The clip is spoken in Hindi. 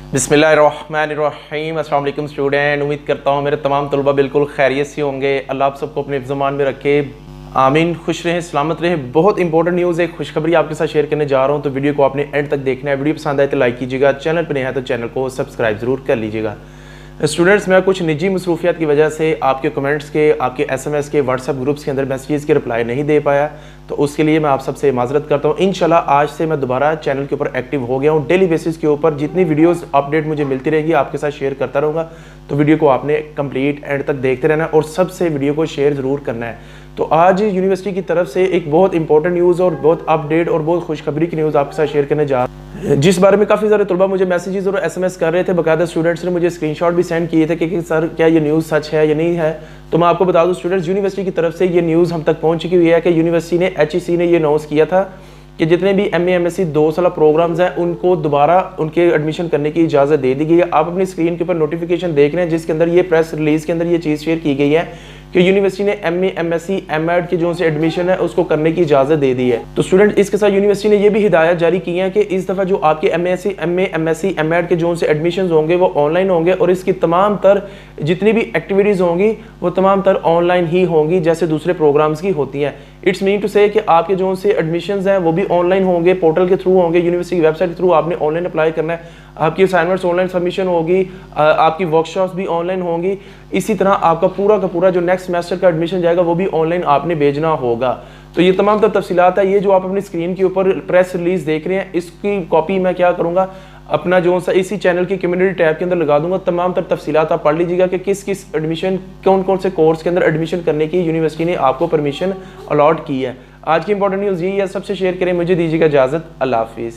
बिस्मिल्लाहिर्रहमानिर्रहीम। अस्सलाम वालेकुम स्टूडेंट, उम्मीद करता हूँ मेरे तमाम तलबा बिल्कुल खैरियत से होंगे। अल्लाह आप सबको अपने ज़मान में रखे, आमीन। खुश रहें, सलामत रहें। बहुत इंपॉर्टेंट न्यूज़, एक खुशखबरी आपके साथ शेयर करने जा रहा हूँ, तो वीडियो को आपने एंड तक देखना है। वीडियो पसंद आए तो लाइक कीजिएगा, चैनल पर नया है तो चैनल को सब्सक्राइब ज़रूर कर लीजिएगा। स्टूडेंट्स, मैं कुछ निजी मसरूफियात की वजह से आपके कमेंट्स के, आपके SMS के, व्हाट्सएप ग्रुप्स के अंदर मैसेजेस के रिप्लाई नहीं दे पाया, तो उसके लिए मैं आप सबसे माजरत करता हूँ। इंशाल्लाह आज से मैं दोबारा चैनल के ऊपर एक्टिव हो गया हूँ। डेली बेसिस के ऊपर जितनी वीडियोस अपडेट मुझे मिलती रहेगी आपके साथ शेयर करता रहूँगा। तो वीडियो को आपने कंप्लीट एंड तक देखते रहना है और सबसे वीडियो को शेयर ज़रूर करना है। तो आज यूनिवर्सिटी की तरफ से एक बहुत इंपॉर्टेंट न्यूज़ और बहुत अपडेट और बहुत खुशखबरी की न्यूज़ आपके साथ शेयर करने जा रहा हूँ, जिस बारे में काफ़ी सारे तलबा मुझे मैसेजेस और SMS कर रहे थे। बाकायदा स्टूडेंट्स ने मुझे स्क्रीनशॉट भी सेंड किए थे कि सर क्या ये न्यूज़ सच है या नहीं है। तो मैं आपको बता दूं स्टूडेंट्स, यूनिवर्सिटी की तरफ से ये न्यूज़ हम तक पहुंच चुकी हुई है कि यूनिवर्सिटी ने HEC ने ये अनाउंस किया था कि जितने भी MA MSc 2 साल प्रोग्राम्स हैं उनको दोबारा उनके एडमिशन करने की इजाज़त दे दी गई है। आप अपनी स्क्रीन के ऊपर नोटिफिकेशन देख रहे हैं जिसके अंदर ये प्रेस रिलीज़ के अंदर ये चीज़ शेयर की गई है कि यूनिवर्सिटी ने MA MSc MEd की जो से एडमिशन है उसको करने की इजाज़त दे दी है। तो स्टूडेंट, इसके साथ यूनिवर्सिटी ने ये भी हिदायत जारी की है कि इस दफ़ा जो आपके MA MSc MEd के जो से एडमिशन होंगे वो ऑनलाइन होंगे और इसकी तमाम तर जितनी भी एक्टिविटीज़ होंगी वो तमाम तर ऑनलाइन ही होंगी जैसे दूसरे प्रोग्राम्स की होती हैं। इट्स मीन टू से कि आपके जो से एडमिशन्स हैं वो भी ऑनलाइन होंगे, पोर्टल के थ्रू होंगे, यूनिवर्सिटी की वेबसाइट के थ्रू आपने ऑनलाइन अप्लाई करना है। आपकी असाइनमेंट्स ऑनलाइन सबमिशन होगी, आपकी वर्कशॉप्स भी ऑनलाइन होंगी। इसी तरह आपका पूरा का पूरा जो नेक्स्ट सेमेस्टर का एडमिशन जाएगा वो भी ऑनलाइन आपने भेजना होगा। तो ये तमाम तफसीलात है। ये जो आप अपनी स्क्रीन के ऊपर प्रेस रिलीज देख रहे हैं इसकी कॉपी मैं क्या करूँगा अपना जो सा इसी चैनल की कम्युनिटी टैब के अंदर लगा दूंगा। तमाम तफसीलात आप पढ़ लीजिएगा कि किस किस एडमिशन, कौन कौन से कोर्स के अंदर एडमिशन करने की यूनिवर्सिटी ने आपको परमिशन अलॉट की है। आज की इंपॉर्टेंट न्यूज़ यही है, सबसे शेयर करें। मुझे दीजिएगा इजाज़त। अल्लाह हाफिज़।